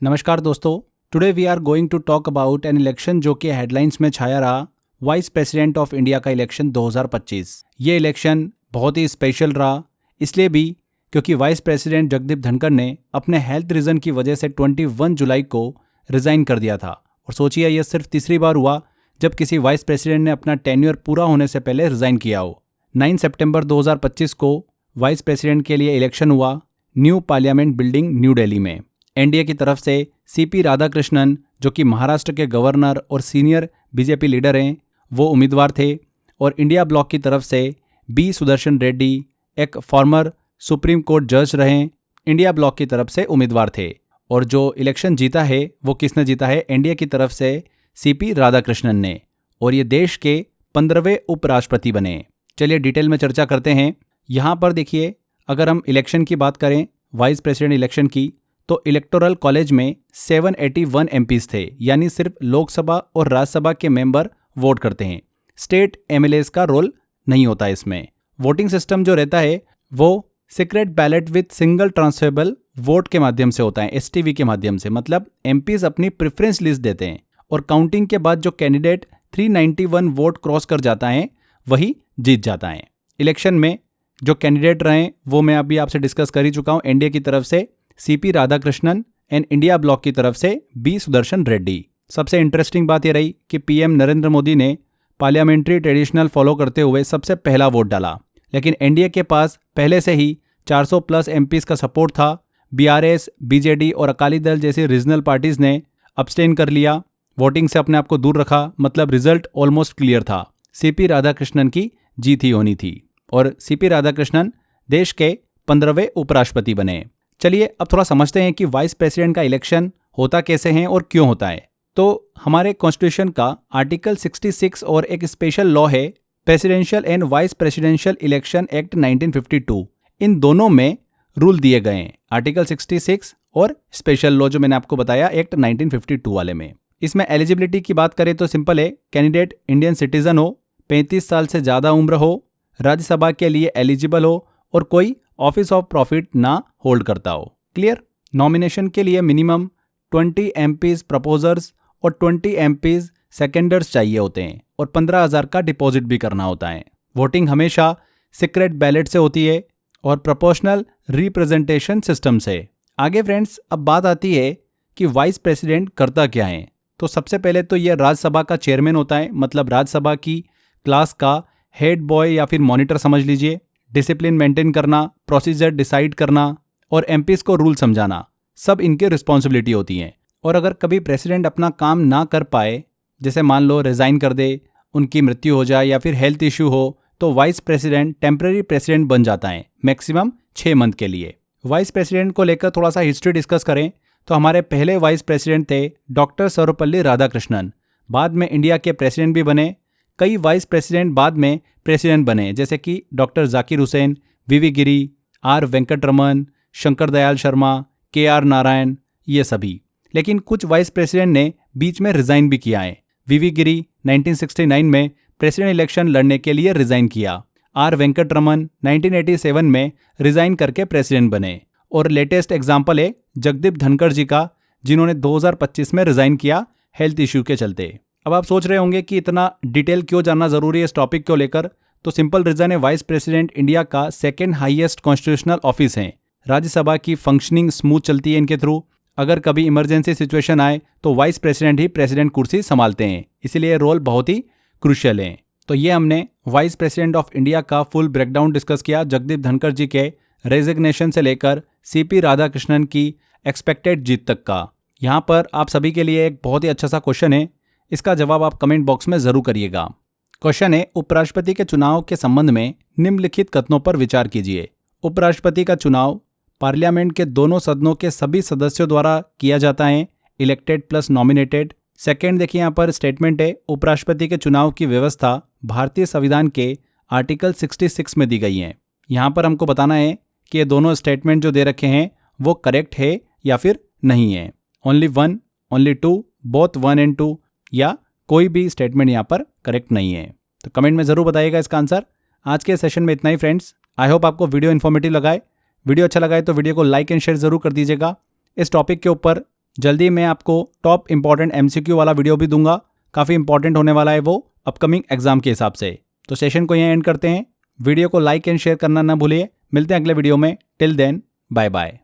नमस्कार दोस्तों, today we are going to talk about an election जो कि हेडलाइंस में छाया रहा, वाइस प्रेसिडेंट ऑफ इंडिया का इलेक्शन 2025। ये इलेक्शन बहुत ही स्पेशल रहा, इसलिए भी क्योंकि वाइस प्रेसिडेंट जगदीप धनखड़ ने अपने हेल्थ रीजन की वजह से 21 जुलाई को रिजाइन कर दिया था। और सोचिए, यह सिर्फ तीसरी बार हुआ जब किसी वाइस प्रेसिडेंट ने अपना टेन्योर पूरा होने से पहले रिजाइन किया हो। 9 सितंबर 2025 को वाइस प्रेसिडेंट के लिए इलेक्शन हुआ new parliament building new Delhi में। एनडीए की तरफ से सीपी राधाकृष्णन, जो कि महाराष्ट्र के गवर्नर और सीनियर बीजेपी लीडर हैं, वो उम्मीदवार थे। और इंडिया ब्लॉक की तरफ से बी सुदर्शन रेड्डी, एक फॉर्मर सुप्रीम कोर्ट जज रहे, इंडिया ब्लॉक की तरफ से उम्मीदवार थे। और जो इलेक्शन जीता है वो किसने जीता है? एनडीए की तरफ से सीपी राधाकृष्णन ने, और ये देश के 15वें उपराष्ट्रपति बने। चलिए डिटेल में चर्चा करते हैं। यहाँ पर देखिए, अगर हम इलेक्शन की बात करें, वाइस प्रेसिडेंट इलेक्शन की, तो इलेक्टोरल कॉलेज में 781 एमपीज थे, यानी सिर्फ लोकसभा और राज्यसभा के मेंबर वोट करते हैं। स्टेट एमएलएस का रोल नहीं होता इसमें। वोटिंग सिस्टम जो रहता है वो secret ballot with single transferable vote के माध्यम से होता है, एसटीवी के माध्यम से। मतलब एमपीज अपनी प्रेफरेंस लिस्ट देते हैं और काउंटिंग के बाद जो कैंडिडेट 391 वोट क्रॉस कर जाता है वही जीत जाता है। इलेक्शन में जो कैंडिडेट रहे वो मैं अभी आपसे डिस्कस कर ही चुका हूँ। एनडीए की तरफ से CP Radhakrishnan and India block की तरफ से बी सुदर्शन रेड्डी। सबसे इंटरेस्टिंग बात यह रही कि पीएम नरेंद्र मोदी ने पार्लियामेंट्री ट्रेडिशनल फॉलो करते हुए सबसे पहला वोट डाला, लेकिन एनडीए के पास पहले से ही 400 प्लस एमपीज का सपोर्ट था। बीआरएस, बीजेडी और अकाली दल जैसी रीजनल पार्टीज ने अब्सटेन कर लिया, वोटिंग से अपने आप को दूर रखा। मतलब रिजल्ट ऑलमोस्ट क्लियर था, सीपी राधाकृष्णन की जीत ही होनी थी। और सीपी राधाकृष्णन देश के 15वें उपराष्ट्रपति बने। चलिए अब थोड़ा समझते हैं कि वाइस प्रेसिडेंट का इलेक्शन होता कैसे है और क्यों होता है। तो हमारे कॉन्स्टिट्यूशन का आर्टिकल 66 और एक स्पेशल लॉ है presidential and vice presidential election act 1952। इन दोनों में रूल दिए गए हैं, आर्टिकल 66 और स्पेशल लॉ जो मैंने आपको बताया एक्ट 1952 वाले में। इसमें एलिजिबिलिटी की बात करें तो सिंपल है, कैंडिडेट इंडियन सिटीजन हो, 35 साल से ज़्यादा उम्र हो, राज्यसभा के लिए एलिजिबल हो और कोई ऑफिस ऑफ प्रॉफिट ना होल्ड करता हो। क्लियर? नॉमिनेशन के लिए मिनिमम 20 एमपीज प्रपोजर्स और 20 एमपीज सेकेंडर्स चाहिए होते हैं और 15,000 का डिपॉजिट भी करना होता है। वोटिंग हमेशा सीक्रेट बैलेट से होती है और प्रोपोर्शनल रिप्रेजेंटेशन सिस्टम से। आगे फ्रेंड्स, अब बात आती है कि वाइस प्रेसिडेंट करता क्या है। तो सबसे पहले तो यह राज्यसभा का चेयरमैन होता है, मतलब राज्यसभा की क्लास का हेड बॉय या फिर मॉनिटर समझ लीजिए। डिसिप्लिन मेंटेन करना, प्रोसीजर डिसाइड करना और एमपीज को रूल समझाना, सब इनके रिस्पॉन्सिबिलिटी होती हैं। और अगर कभी प्रेसिडेंट अपना काम ना कर पाए, जैसे मान लो रिजाइन कर दे, उनकी मृत्यु हो जाए या फिर हेल्थ इश्यू हो, तो वाइस प्रेसिडेंट टेम्पररी प्रेसिडेंट बन जाता है मैक्सिमम 6 मंथ के लिए। वाइस प्रेसिडेंट को लेकर थोड़ा सा हिस्ट्री डिस्कस करें तो हमारे पहले वाइस प्रेसिडेंट थे डॉक्टर सर्वपल्ली राधाकृष्णन। बाद में इंडिया के प्रेसिडेंट भी बने। कई वाइस प्रेसिडेंट बाद में प्रेसिडेंट बने, जैसे कि डॉक्टर जाकिर हुसैन, वीवी गिरी, आर वेंकटरमन, शंकर दयाल शर्मा, केआर नारायण, ये सभी। लेकिन कुछ वाइस प्रेसिडेंट ने बीच में रिजाइन भी किया है। वीवी गिरी 1969 में प्रेसिडेंट इलेक्शन लड़ने के लिए रिजाइन किया। आर वेंकटरमन 1987 में रिजाइन करके प्रेसिडेंट बने। और लेटेस्ट एग्जाम्पल है जगदीप धनखड़ जी का, जिन्होंने 2025 में रिजाइन किया हेल्थ इश्यू के चलते। अब आप सोच रहे होंगे कि इतना डिटेल क्यों जानना जरूरी है इस टॉपिक को लेकर। तो सिंपल रीजन है, वाइस प्रेसिडेंट इंडिया का सेकंड हाईएस्ट कॉन्स्टिट्यूशनल ऑफिस है। राज्यसभा की फंक्शनिंग स्मूथ चलती है इनके थ्रू। अगर कभी इमरजेंसी सिचुएशन आए तो वाइस प्रेसिडेंट ही प्रेसिडेंट कुर्सी संभालते हैं, इसलिए रोल बहुत ही क्रूशियल है। तो ये हमने वाइस प्रेसिडेंट ऑफ इंडिया का फुल ब्रेकडाउन डिस्कस किया, जगदीप धनखड़ जी के रेजिग्नेशन से लेकर सीपी राधाकृष्णन की एक्सपेक्टेड जीत तक का। यहाँ पर आप सभी के लिए एक बहुत ही अच्छा सा क्वेश्चन है, इसका जवाब आप कमेंट बॉक्स में जरूर करिएगा। क्वेश्चन है, उपराष्ट्रपति के चुनाव के संबंध में निम्नलिखित कथनों पर विचार कीजिए। उपराष्ट्रपति का चुनाव पार्लियामेंट के दोनों सदनों के सभी सदस्यों द्वारा किया जाता है, इलेक्टेड प्लस नॉमिनेटेड। सेकेंड देखिए, यहाँ पर स्टेटमेंट है, उपराष्ट्रपति के चुनाव की व्यवस्था भारतीय संविधान के आर्टिकल 66 में दी गई है। यहाँ पर हमको बताना है कि ये दोनों स्टेटमेंट जो दे रखे हैं वो करेक्ट है या फिर नहीं है। Only one, only two, both 1 and 2, या कोई भी स्टेटमेंट यहाँ पर करेक्ट नहीं है। तो कमेंट में ज़रूर बताइएगा इसका आंसर। आज के सेशन में इतना ही फ्रेंड्स। आई होप आपको वीडियो इन्फॉर्मेटिव लगाए। वीडियो अच्छा लगा है तो वीडियो को लाइक एंड शेयर जरूर कर दीजिएगा। इस टॉपिक के ऊपर जल्दी मैं आपको टॉप इंपॉर्टेंट MCQ वाला वीडियो भी दूंगा, काफ़ी इंपॉर्टेंट होने वाला है वो अपकमिंग एग्जाम के हिसाब से। तो सेशन को यहाँ एंड करते हैं। वीडियो को लाइक एंड शेयर करना ना भूलिए। मिलते हैं अगले वीडियो में। Till then bye bye.